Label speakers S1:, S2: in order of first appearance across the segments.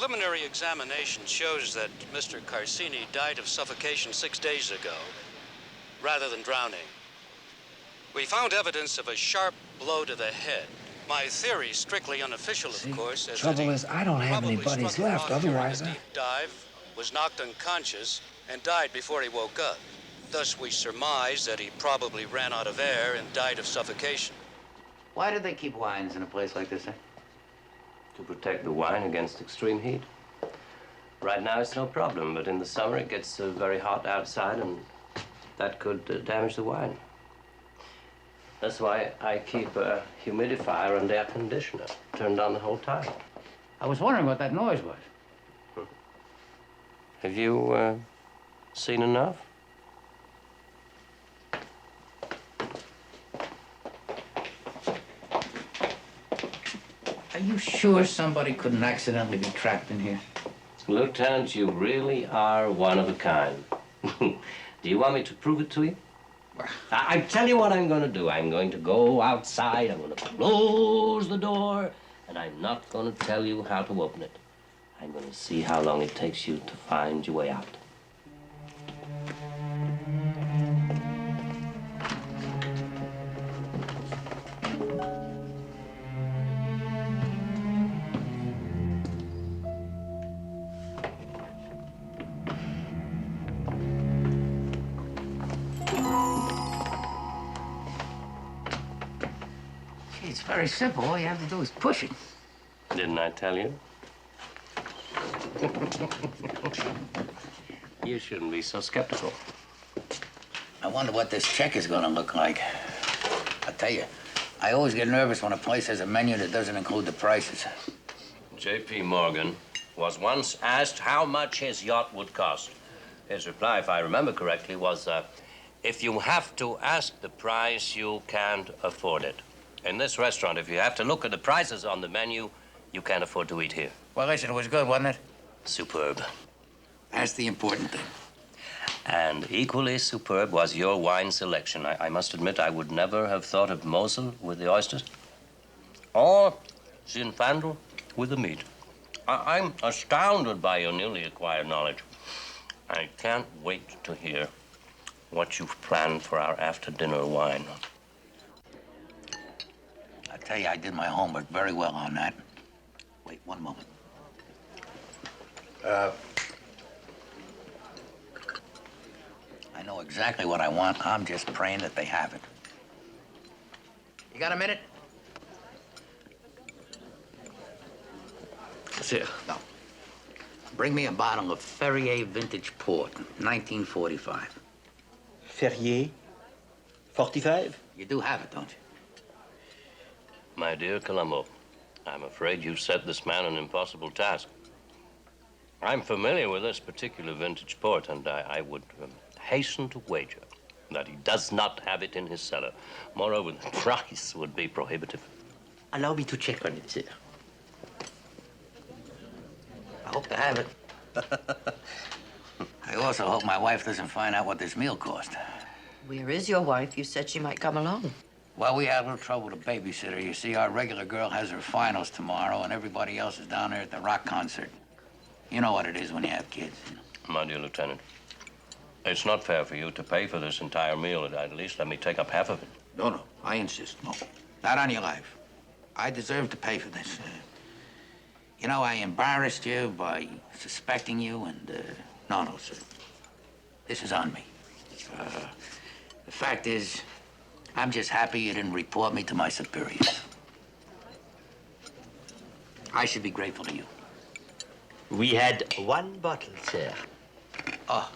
S1: preliminary examination shows that Mr. Carsini died of suffocation 6 days ago, rather than drowning. We found evidence of a sharp blow to the head. My theory, strictly unofficial, of course, is
S2: trouble is I don't have any buddies left. Otherwise,
S1: deep dive, was knocked unconscious, and died before he woke up. Thus, we surmise that he probably ran out of air and died of suffocation.
S3: Why do they keep wines in a place like this, eh?
S4: To protect the wine against extreme heat. Right now, it's no problem, but in the summer, it gets very hot outside, and that could damage the wine. That's why I keep a humidifier and air conditioner turned on the whole time.
S3: I was wondering what that noise was.
S4: Have you seen enough?
S3: Are you sure somebody couldn't accidentally be trapped in here?
S4: Lieutenant, you really are one of a kind. Do you want me to prove it to you? I tell you what I'm going to do. I'm going to go outside, I'm going to close the door, and I'm not going to tell you how to open it. I'm going to see how long it takes you to find your way out.
S3: It's very simple. All you have to do is push it.
S4: Didn't I tell you? You shouldn't be so skeptical.
S3: I wonder what this check is gonna look like. I tell you, I always get nervous when a place has a menu that doesn't include the prices.
S4: J.P. Morgan was once asked how much his yacht would cost. His reply, if I remember correctly, was, if you have to ask the price, you can't afford it. In this restaurant, if you have to look at the prices on the menu, you can't afford to eat here.
S3: Well, listen, it was good, wasn't it?
S4: Superb.
S3: That's the important thing.
S4: And equally superb was your wine selection. I must admit, I would never have thought of Mosel with the oysters or Zinfandel with the meat. I'm astounded by your newly acquired knowledge. I can't wait to hear what you've planned for our after-dinner wine.
S3: I tell you, I did my homework very well on that. Wait one moment. I know exactly what I want. I'm just praying that they have it. You got a minute?
S2: Sir.
S3: No. Bring me a bottle of Ferrier Vintage Port, 1945.
S2: Ferrier? 45?
S3: You do have it, don't you?
S4: My dear Colombo, I'm afraid you've set this man an impossible task. I'm familiar with this particular vintage port, and I would hasten to wager that he does not have it in his cellar. Moreover, the price would be prohibitive.
S2: Allow me to check on it, sir.
S3: I hope to have it. I also hope my wife doesn't find out what this meal cost.
S5: Where is your wife? You said she might come along.
S3: Well, we had a little trouble with the babysitter. You see, our regular girl has her finals tomorrow, and everybody else is down there at the rock concert. You know what it is when you have kids. You know?
S4: My dear Lieutenant, it's not fair for you to pay for this entire meal. At least let me take up half of it.
S3: No, I insist. No, not on your life. I deserve to pay for this. You know, I embarrassed you by suspecting you, and no, sir. This is on me. The fact is, I'm just happy you didn't report me to my superiors. I should be grateful to you.
S2: We had one bottle, sir.
S3: Oh,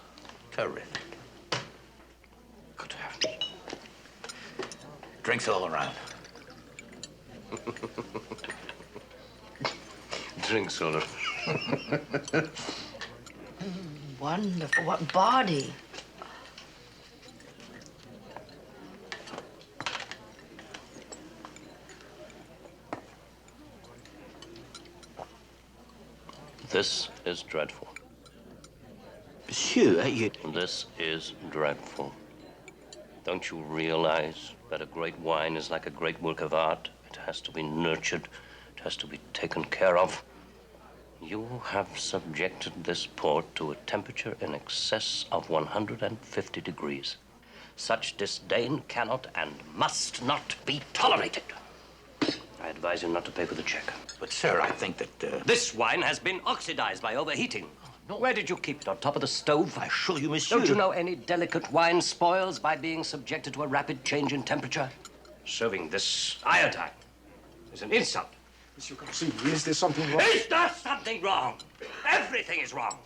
S3: terrific. Good heavens. Drinks all around.
S4: Drink soda.
S5: Wonderful. What body.
S4: This is dreadful.
S2: Monsieur, you...
S4: This is dreadful. Don't you realize that a great wine is like a great work of art? It has to be nurtured. It has to be taken care of. You have subjected this port to a temperature in excess of 150 degrees. Such disdain cannot and must not be tolerated. I advise you not to pay for the check.
S3: But, sir, I think that,
S4: This wine has been oxidized by overheating.
S3: no.
S4: Where did you keep it? On top of the stove?
S3: I assure you, monsieur.
S4: Don't you know any delicate wine spoils by being subjected to a rapid change in temperature? Serving this iodine is an insult.
S6: Monsieur Corsini, is there something wrong?
S4: Is there something wrong? Everything is wrong.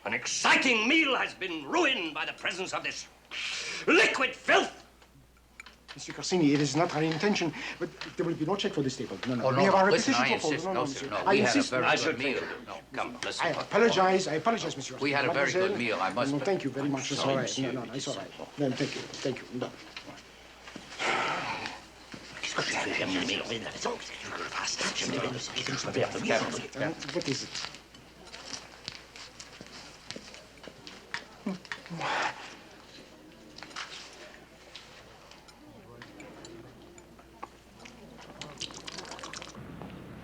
S4: An exciting meal has been ruined by the presence of this liquid filth.
S6: Monsieur Corsini, it is not our intention, but there will be no check for this table. No, no.
S3: Oh, no,
S6: We have our
S3: listen,
S6: repetition
S3: I
S6: for
S3: insist.
S6: No,
S3: No,
S6: monsieur.
S3: sir, no.
S6: I
S3: We had a
S6: insist.
S3: very
S4: I
S3: good
S4: should
S3: meal.
S4: think. No, come, listen.
S6: I apologize, monsieur.
S3: We had a very good
S6: Mademoiselle.
S3: meal, I must-
S6: No, thank you very much. It's
S3: Sorry,
S6: all right.
S3: monsieur.
S6: No, it's all right. No, thank you. No. What is it?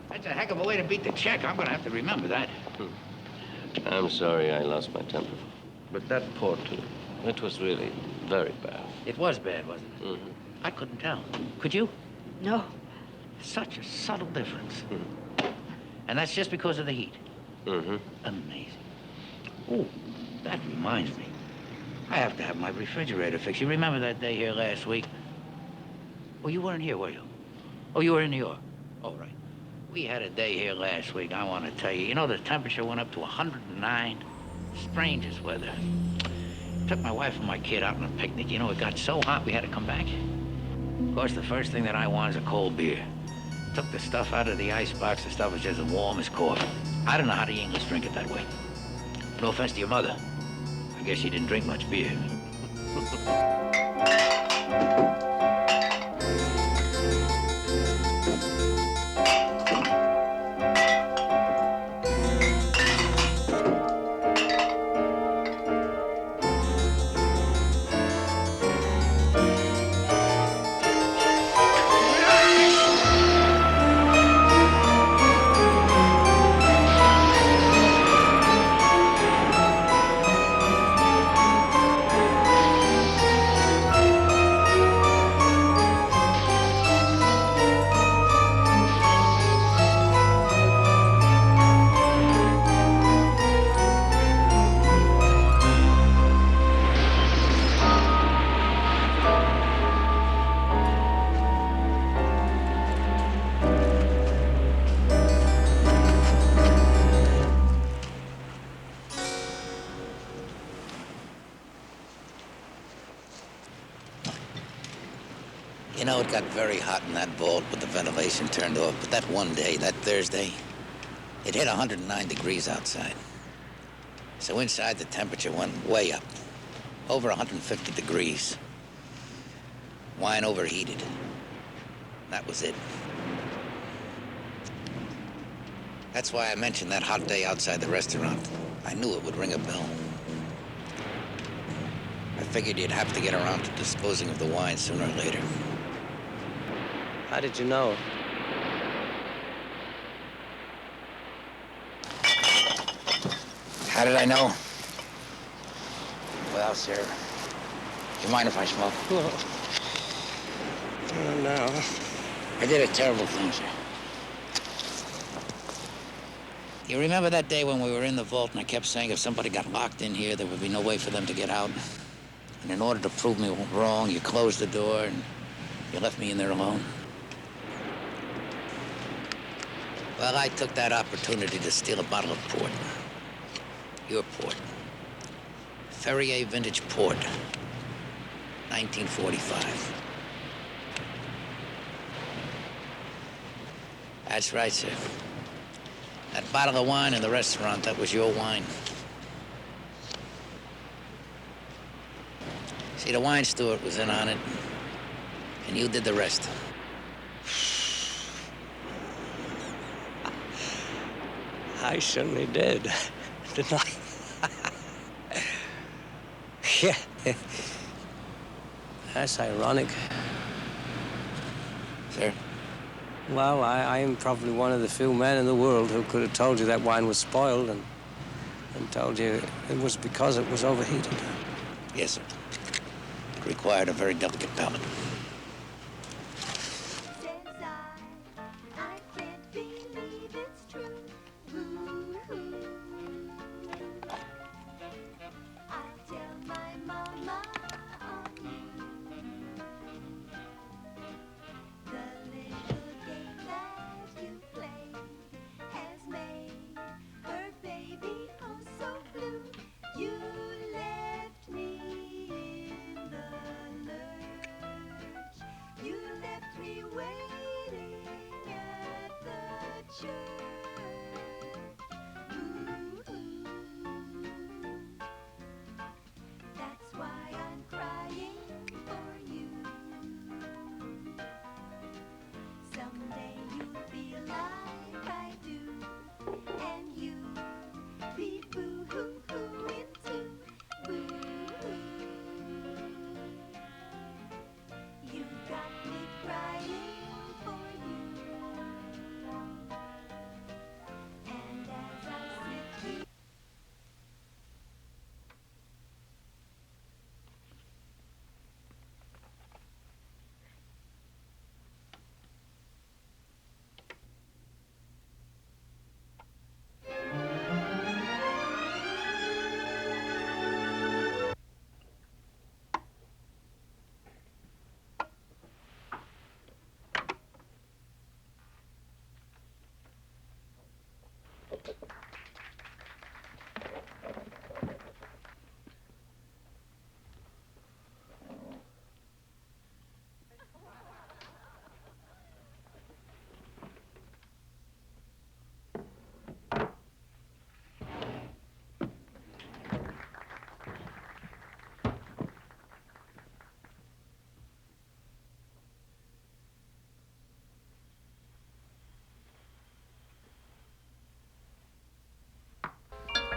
S3: That's a heck of a way to beat the check. I'm gonna have to remember that.
S4: I'm sorry I lost my temper. But that port, it was really very bad.
S3: It was bad, wasn't it?
S4: Mm-hmm.
S3: I couldn't tell. Could you?
S5: No.
S3: Such a subtle difference. And that's just because of the heat.
S4: Mm-hmm.
S3: Amazing. Oh, that reminds me. I have to have my refrigerator fixed. You remember that day here last week? Oh, you weren't here, were you? Oh, you were in New York. Oh, right. We had a day here last week, I want to tell you. You know, the temperature went up to 109. Strangest weather. Took my wife and my kid out on a picnic. You know, it got so hot we had to come back. Of course, the first thing that I want is a cold beer. Took the stuff out of the icebox. The stuff was just as warm as coffee. I don't know how the English drink it that way. No offense to your mother. I guess she didn't drink much beer. You know, it got very hot in that vault with the ventilation turned off, but that one day, that Thursday, it hit 109 degrees outside. So inside the temperature went way up, over 150 degrees. Wine overheated. That was it. That's why I mentioned that hot day outside the restaurant. I knew it would ring a bell. I figured you'd have to get around to disposing of the wine sooner or later.
S2: How did you know?
S3: How did I know? Well, sir, you mind if I smoke?
S2: No.
S3: I did a terrible thing, sir. You remember that day when we were in the vault and I kept saying if somebody got locked in here, there would be no way for them to get out? And in order to prove me wrong, you closed the door and you left me in there alone? Well, I took that opportunity to steal a bottle of port. Your port. Ferrier Vintage Port. 1945. That's right, sir. That bottle of wine in the restaurant, that was your wine. See, the wine steward was in on it, and you did the rest.
S2: I certainly did, didn't I? Yeah. That's ironic.
S3: Sir?
S2: Well, I am probably one of the few men in the world who could have told you that wine was spoiled and told you it was because it was overheated.
S3: Yes, sir. It required a very delicate palate.
S7: I can't believe it's true. Woo-hoo. I tell my mama on you. The little game that you play has made her baby oh so blue. You left me in the lurch. You left me waiting at the church. Ooh, that's why I'm crying for you. Someday you'll feel like I do, and you'll be boo-hoo-hooing too. Boo-hoo. You got me crying for you. And as I sit here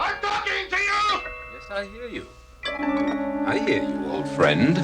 S8: I'm talking to you! Yes, I hear you. I hear you, old friend.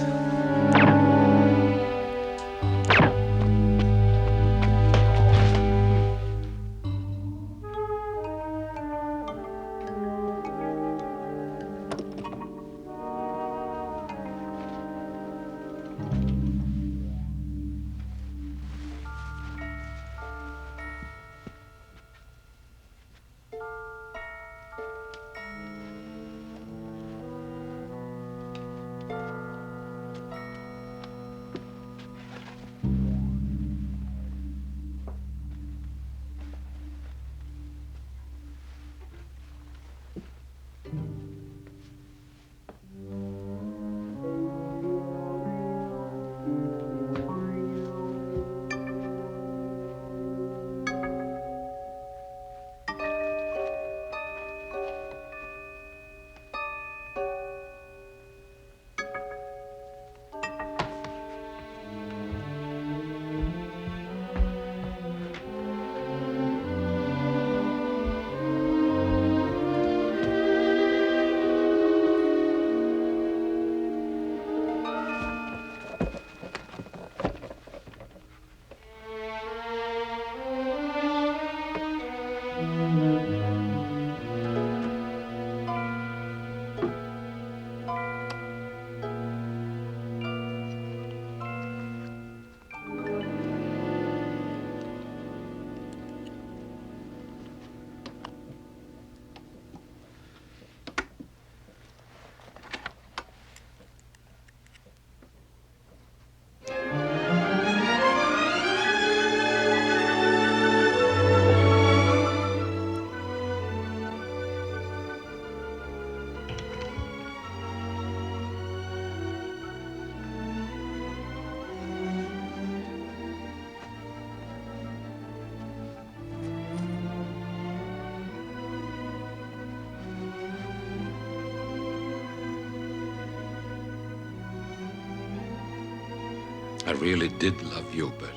S8: I really did love you, Bertie.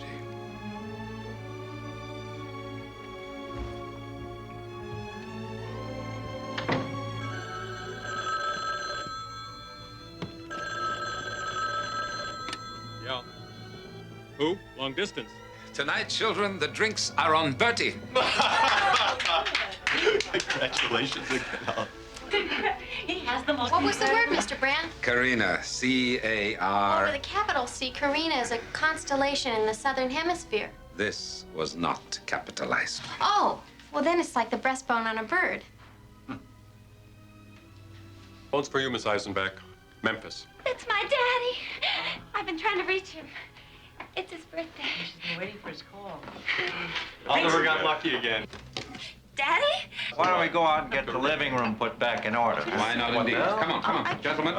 S9: Yeah. Who? Long distance.
S8: Tonight, children, the drinks are on Bertie.
S9: Congratulations again.
S7: He has the most. What was the word, Mr. Brand?
S8: Carina, C-A-R.
S7: Over the capital C, Carina is a constellation in the southern hemisphere.
S8: This was not capitalized.
S7: Oh, well then it's like the breastbone on a bird.
S9: Phone's for you, Miss Eisenbach. Memphis.
S10: It's my daddy. I've been trying to reach him. It's his birthday.
S5: She's been waiting for his call.
S9: Oliver got lucky again.
S10: Daddy?
S11: Why don't we go out and get the living room put back in order?
S8: Why not indeed? Come on, gentlemen.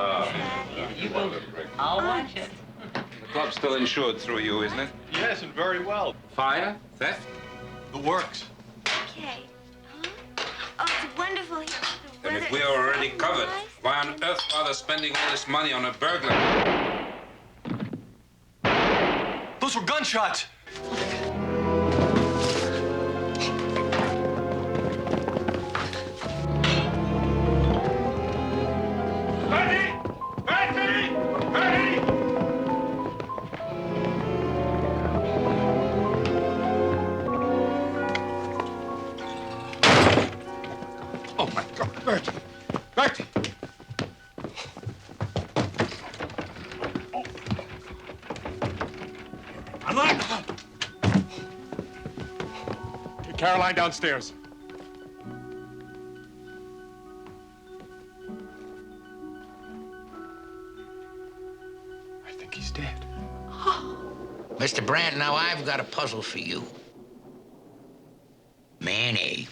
S5: You go. I'll watch it.
S8: The club's still insured through you, isn't it?
S9: Yes, and very well.
S8: Fire? Theft?
S9: The works.
S10: Okay. Huh? Oh, it's wonderful here. The
S8: And if
S10: weather
S8: we are
S10: is
S8: already
S10: so
S8: covered,
S10: nice.
S8: why on earth bother spending all this money on a burglar?
S9: Those were gunshots.
S6: Oh, my God. Bertie! Bertie! Unlock! Get Caroline downstairs. I think he's dead.
S3: Mr. Brandt, now I've got a puzzle for you. Man A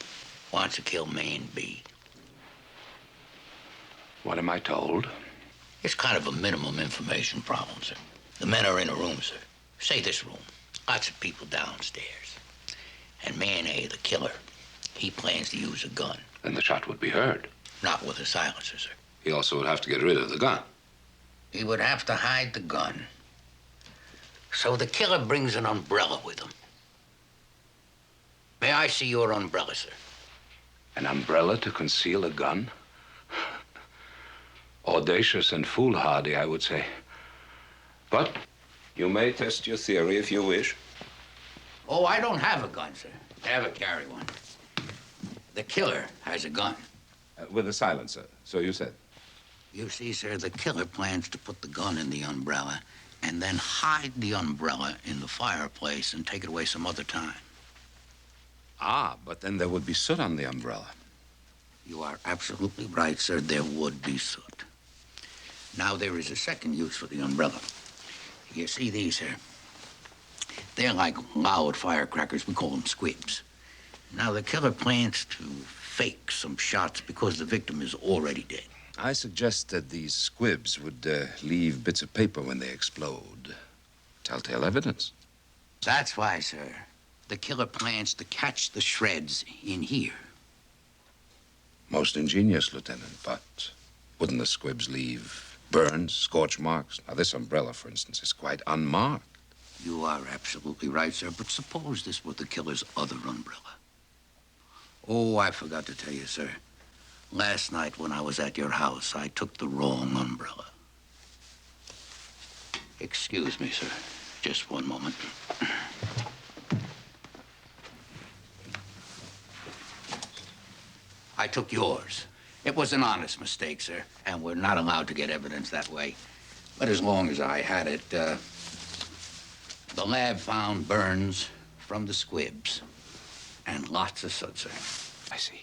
S3: wants to kill Man B.
S8: What am I told?
S3: It's kind of a minimum information problem, sir. The men are in a room, sir. Say this room. Lots of people downstairs. And Man A, the killer, he plans to use a gun.
S8: Then the shot would be heard.
S3: Not with a silencer, sir.
S8: He also would have to get rid of the gun.
S3: He would have to hide the gun. So the killer brings an umbrella with him. May I see your umbrella, sir?
S8: An umbrella to conceal a gun? Audacious and foolhardy, I would say. But you may test your theory if you wish.
S3: Oh, I don't have a gun, sir. Never carry one. The killer has a gun.
S8: With a silencer, so you said.
S3: You see, sir, the killer plans to put the gun in the umbrella and then hide the umbrella in the fireplace and take it away some other time.
S8: Ah, but then there would be soot on the umbrella.
S3: You are absolutely right, sir. There would be soot. Now, there is a second use for the umbrella. You see these here? They're like loud firecrackers. We call them squibs. Now, the killer plans to fake some shots because the victim is already dead.
S8: I suggest that these squibs would leave bits of paper when they explode. Telltale evidence.
S3: That's why, sir, the killer plans to catch the shreds in here.
S8: Most ingenious, Lieutenant, but wouldn't the squibs leave burns, scorch marks? Now, this umbrella, for instance, is quite unmarked.
S3: You are absolutely right, sir, but suppose this were the killer's other umbrella. Oh, I forgot to tell you, sir. Last night when I was at your house, I took the wrong umbrella. Excuse me, sir. Just one moment. I took yours. It was an honest mistake, sir, and we're not allowed to get evidence that way. But as long as I had it, the lab found burns from the squibs and lots of soot, sir.
S8: I see.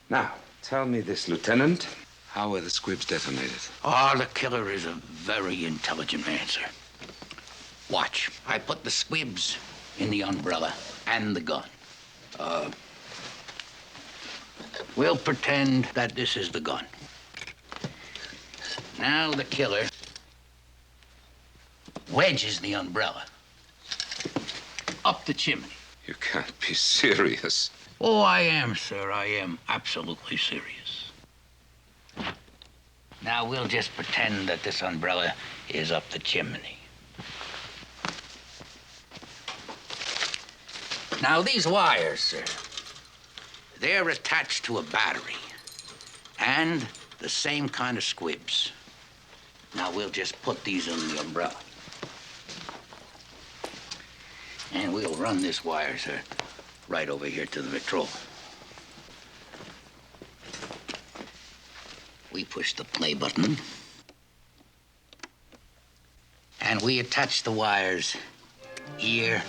S8: Now, tell me this, Lieutenant. How were the squibs detonated?
S3: Oh, the killer is a very intelligent man, sir. Watch. I put the squibs in the umbrella and the gun. We'll pretend that this is the gun. Now the killer wedges the umbrella up the chimney.
S8: You can't be serious.
S3: Oh, I am, sir. I am absolutely serious. Now we'll just pretend that this umbrella is up the chimney. Now these wires, sir, they're attached to a battery and the same kind of squibs. Now we'll just put these in the umbrella. And we'll run this wire, sir, right over here to the Victrola. We push the play button. And we attach the wires here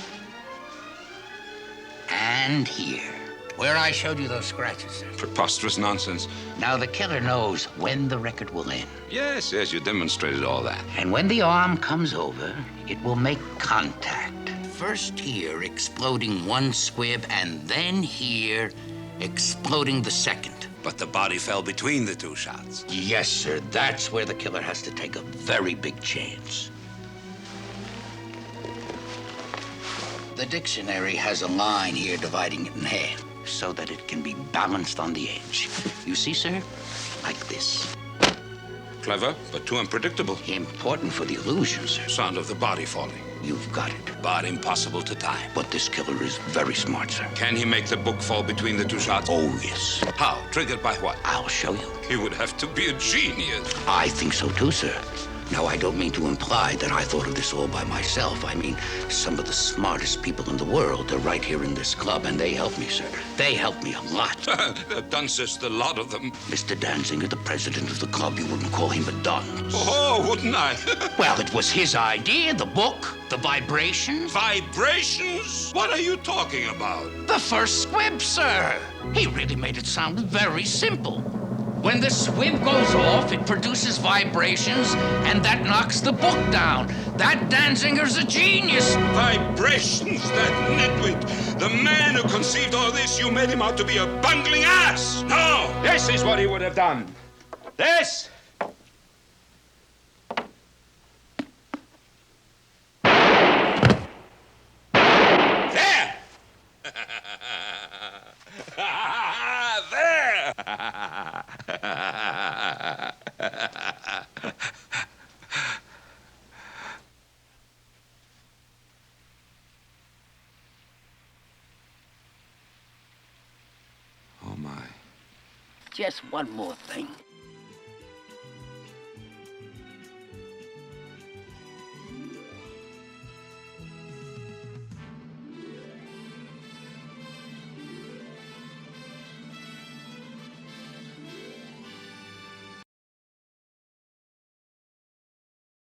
S3: and here, where I showed you those scratches, sir.
S8: Preposterous nonsense.
S3: Now, the killer knows when the record will end.
S8: Yes, yes, you demonstrated all that.
S3: And when the arm comes over, it will make contact. First here, exploding one squib, and then here, exploding the second.
S8: But the body fell between the two shots.
S3: Yes, sir. That's where the killer has to take a very big chance. The dictionary has a line here dividing it in half so that it can be balanced on the edge. You see, sir? Like this.
S8: Clever, but too unpredictable.
S3: Important for the illusion, sir.
S8: Sound of the body falling.
S3: You've got it.
S8: But impossible to time.
S3: But this killer is very smart, sir.
S8: Can he make the book fall between the two shots?
S3: Oh, yes.
S8: How? Triggered by what?
S3: I'll show you.
S8: He would have to be a genius.
S3: I think so too, sir. Now, I don't mean to imply that I thought of this all by myself. I mean, some of the smartest people in the world are right here in this club, and they helped me, sir. They helped me a lot.
S8: The dunces, the lot of them.
S3: Mr. Danziger, the president of the club, you wouldn't call him a dunce.
S8: Oh, wouldn't I?
S3: Well, it was his idea, the book, the vibrations.
S8: Vibrations? What are you talking about?
S3: The first squib, sir. He really made it sound very simple. When the squib goes off, it produces vibrations, and that knocks the book down. That Danzinger's a genius.
S8: Vibrations, that nitwit. The man who conceived all this, you made him out to be a bungling ass. No! This is what he would have done. This! There! There! Oh, my.
S3: Just one more thing.